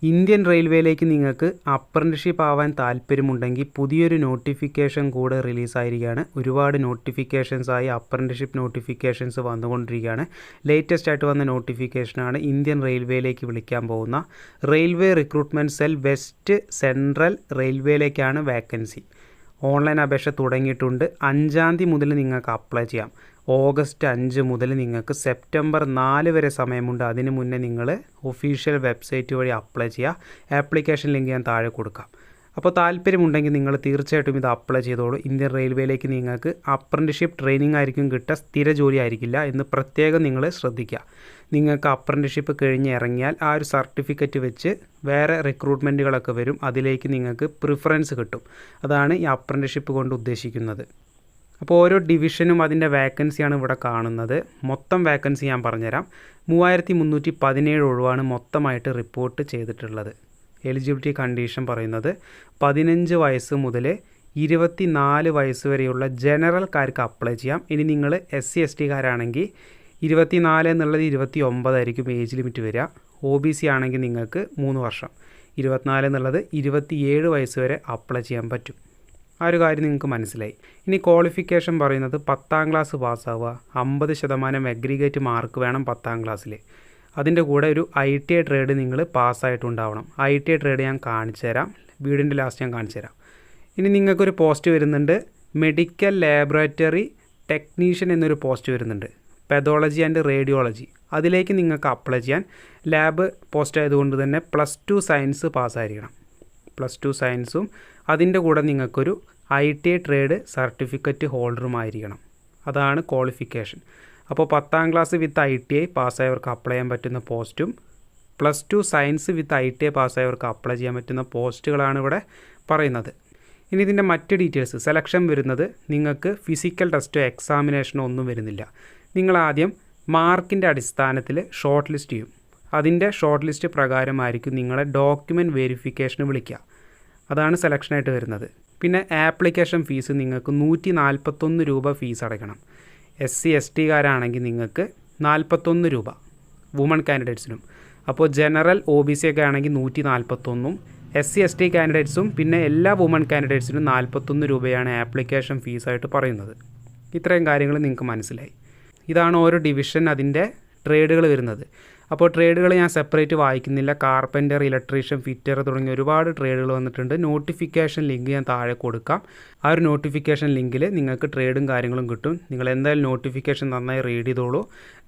Indian റെയിൽവേയിലേക്ക് നിങ്ങൾക്ക് apprenticeship ആവാൻ താല്പര്യമുണ്ടെങ്കിൽ പുതിയൊരു നോട്ടിഫിക്കേഷൻ കൂടെ റിലീസായിരിക്കുകയാണ്. ഒരുപാട് നോട്ടിഫിക്കേഷൻസായി അപ്രന്റീസ്ഷിപ്പ് നോട്ടിഫിക്കേഷൻസ് വന്നുകൊണ്ടിരിക്കുകയാണ്. ലേറ്റസ്റ്റ് ആയിട്ട് വന്ന നോട്ടിഫിക്കേഷനാണ് ഇന്ത്യൻ റെയിൽവേയിലേക്ക് വിളിക്കാൻ പോകുന്ന railway recruitment cell west central റെയിൽവേയിലേക്കാണ് വാക്കൻസി. ഓൺലൈൻ അപേക്ഷ തുടങ്ങിയിട്ടുണ്ട്. 5-ാം തീയതി മുതൽ നിങ്ങൾക്ക് അപ്ലൈ ചെയ്യാം. ഓഗസ്റ്റ് 5 മുതൽ നിങ്ങൾക്ക് സെപ്റ്റംബർ 4 വരെ സമയമുണ്ട്. അതിന് മുന്നേ നിങ്ങൾ ഒഫീഷ്യൽ വെബ്സൈറ്റ് വഴി അപ്ലൈ ചെയ്യുക. ആപ്ലിക്കേഷൻ ലിങ്ക് ഞാൻ താഴെ കൊടുക്കാം. അപ്പോൾ താല്പര്യമുണ്ടെങ്കിൽ നിങ്ങൾ തീർച്ചയായിട്ടും ഇത് അപ്ലൈ ചെയ്തോളൂ. ഇന്ത്യൻ റെയിൽവേയിലേക്ക് നിങ്ങൾക്ക് അപ്രന്റീസ്ഷിപ്പ് ട്രെയിനിങ് ആയിരിക്കും കിട്ടുക, സ്ഥിര ജോലി ആയിരിക്കില്ല എന്ന് പ്രത്യേകം നിങ്ങൾ ശ്രദ്ധിക്കുക. നിങ്ങൾക്ക് അപ്രന്റീസ്ഷിപ്പ് കഴിഞ്ഞ് ഇറങ്ങിയാൽ ആ ഒരു സർട്ടിഫിക്കറ്റ് വെച്ച് വേറെ റിക്രൂട്ട്മെൻറ്റുകളൊക്കെ വരും. അതിലേക്ക് നിങ്ങൾക്ക് പ്രിഫറൻസ് കിട്ടും. അതാണ് ഈ അപ്രന്റീസ്ഷിപ്പ് കൊണ്ട് ഉദ്ദേശിക്കുന്നത്. അപ്പോൾ ഓരോ ഡിവിഷനും അതിൻ്റെ വാക്കൻസിയാണ് ഇവിടെ കാണുന്നത്. മൊത്തം വാക്കൻസി ഞാൻ പറഞ്ഞുതരാം. 3317 ഒഴിവാണ് മൊത്തമായിട്ട് റിപ്പോർട്ട് ചെയ്തിട്ടുള്ളത്. എലിജിബിലിറ്റി കണ്ടീഷൻ പറയുന്നത് 15 വയസ്സ് മുതൽ 24 വയസ്സ് വരെയുള്ള ജനറൽക്കാർക്ക് അപ്ലൈ ചെയ്യാം. ഇനി നിങ്ങൾ SC/ST കാരാണെങ്കിൽ 24 എന്നുള്ളത് 29 ആയിരിക്കും ഏജ് ലിമിറ്റ് വരിക. OBC ആണെങ്കിൽ നിങ്ങൾക്ക് 3 വർഷം, 24 എന്നുള്ളത് 27 വയസ്സ് വരെ അപ്ലൈ ചെയ്യാൻ പറ്റും. ആ ഒരു കാര്യം നിങ്ങൾക്ക് മനസ്സിലായി. ഇനി ക്വാളിഫിക്കേഷൻ പറയുന്നത് 10ാം ക്ലാസ് പാസ്സാവുക, 50% അഗ്രിഗേറ്റ് മാർക്ക് വേണം 10ാം ക്ലാസ്സിൽ. അതിൻ്റെ കൂടെ ഒരു ITI ട്രേഡ് നിങ്ങൾ പാസ്സായിട്ടുണ്ടാവണം. ITI ട്രേഡ് ഞാൻ കാണിച്ചു തരാം, വീടിൻ്റെ ലാസ്റ്റ് ഞാൻ കാണിച്ചു തരാം. ഇനി നിങ്ങൾക്കൊരു പോസ്റ്റ് വരുന്നുണ്ട്, മെഡിക്കൽ ലാബറട്ടറി ടെക്നീഷ്യൻ എന്നൊരു പോസ്റ്റ് വരുന്നുണ്ട്, പെതോളജി ആൻഡ് റേഡിയോളജി. അതിലേക്ക് നിങ്ങൾക്ക് അപ്ലൈ ചെയ്യാൻ ലാബ് പോസ്റ്റ് ആയതുകൊണ്ട് തന്നെ +2 സയൻസ് പാസ്സായിരിക്കണം. +2 സയൻസും അതിൻ്റെ കൂടെ നിങ്ങൾക്കൊരു ITI ട്രേഡ് സർട്ടിഫിക്കറ്റ് ഹോൾഡറുമായിരിക്കണം. അതാണ് ക്വാളിഫിക്കേഷൻ. അപ്പോൾ 10ാം ക്ലാസ് വിത്ത് ITI പാസ്സായവർക്ക് അപ്ലൈ ചെയ്യാൻ പറ്റുന്ന പോസ്റ്റും +2 സയൻസ് വിത്ത് ITI പാസ്സായവർക്ക് അപ്ലൈ ചെയ്യാൻ പറ്റുന്ന പോസ്റ്റുകളാണ് ഇവിടെ പറയുന്നത്. ഇനി ഇതിൻ്റെ മറ്റ് ഡീറ്റെയിൽസ്, സെലക്ഷൻ വരുന്നത് നിങ്ങൾക്ക് ഫിസിക്കൽ ടെസ്റ്റോ എക്സാമിനേഷനോ ഒന്നും വരുന്നില്ല. നിങ്ങളാദ്യം മാർക്കിൻ്റെ അടിസ്ഥാനത്തിൽ ഷോർട്ട് ലിസ്റ്റ് ചെയ്യും. അതിൻ്റെ ഷോർട്ട് ലിസ്റ്റ് പ്രകാരമായിരിക്കും നിങ്ങളെ ഡോക്യുമെൻറ്റ് വെരിഫിക്കേഷന് വിളിക്കുക. അതാണ് സെലക്ഷനായിട്ട് വരുന്നത്. പിന്നെ ആപ്ലിക്കേഷൻ ഫീസ് നിങ്ങൾക്ക് 141 രൂപ ഫീസ് അടയ്ക്കണം. SC/ST കാരാണെങ്കിൽ നിങ്ങൾക്ക് 41 രൂപ, വുമൺ കാൻഡിഡേറ്റ്സിനും. അപ്പോൾ ജനറൽ OBC ഒക്കെ ആണെങ്കിൽ 141, SC/ST കാൻഡിഡേറ്റ്സും പിന്നെ എല്ലാ വുമൺ കാൻഡിഡേറ്റ്സിനും 41 രൂപയാണ് ആപ്ലിക്കേഷൻ ഫീസായിട്ട് പറയുന്നത്. ഇത്രയും കാര്യങ്ങൾ നിങ്ങൾക്ക് മനസ്സിലായി. ഇതാണ് ഓരോ ഡിവിഷൻ അതിൻ്റെ ട്രേഡുകൾ വരുന്നത്. അപ്പോൾ ട്രേഡുകൾ ഞാൻ സെപ്പറേറ്റ് വായിക്കുന്നില്ല. കാർപ്പൻ്റർ, ഇലക്ട്രീഷ്യൻ, ഫിറ്റർ തുടങ്ങിയ ഒരുപാട് ട്രേഡുകൾ വന്നിട്ടുണ്ട്. നോട്ടിഫിക്കേഷൻ ലിങ്ക് ഞാൻ താഴെ കൊടുക്കാം. ആ ഒരു നോട്ടിഫിക്കേഷൻ ലിങ്കിൽ നിങ്ങൾക്ക് ട്രേഡും കാര്യങ്ങളും കിട്ടും. നിങ്ങൾ എന്തായാലും നോട്ടിഫിക്കേഷൻ നന്നായി റീഡ് ചെയ്തോളൂ.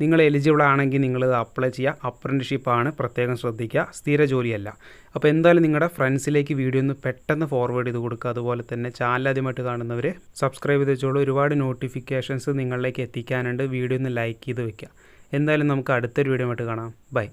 നിങ്ങൾ എലിജിബിൾ ആണെങ്കിൽ നിങ്ങൾ അപ്ലൈ ചെയ്യുക. അപ്രന്റീസ്ഷിപ്പ് ആണ്, പ്രത്യേകം ശ്രദ്ധിക്കുക, സ്ഥിര ജോലിയല്ല. അപ്പോൾ എന്തായാലും നിങ്ങളുടെ ഫ്രണ്ട്സിലേക്ക് വീഡിയോ ഒന്ന് പെട്ടെന്ന് ഫോർവേഡ് ചെയ്ത് കൊടുക്കുക. അതുപോലെ തന്നെ ചാനൽ ആദ്യമായിട്ട് കാണുന്നവർ സബ്സ്ക്രൈബ് ചെയ്ത് വെച്ചോളൂ. ഒരുപാട് നോട്ടിഫിക്കേഷൻസ് നിങ്ങളിലേക്ക് എത്തിക്കാനുണ്ട്. വീഡിയോ ഒന്ന് ലൈക്ക് ചെയ്ത് വെക്കുക. എന്തായാലും നമുക്ക് അടുത്തൊരു വീഡിയോ ആയിട്ട് കാണാം. ബൈ.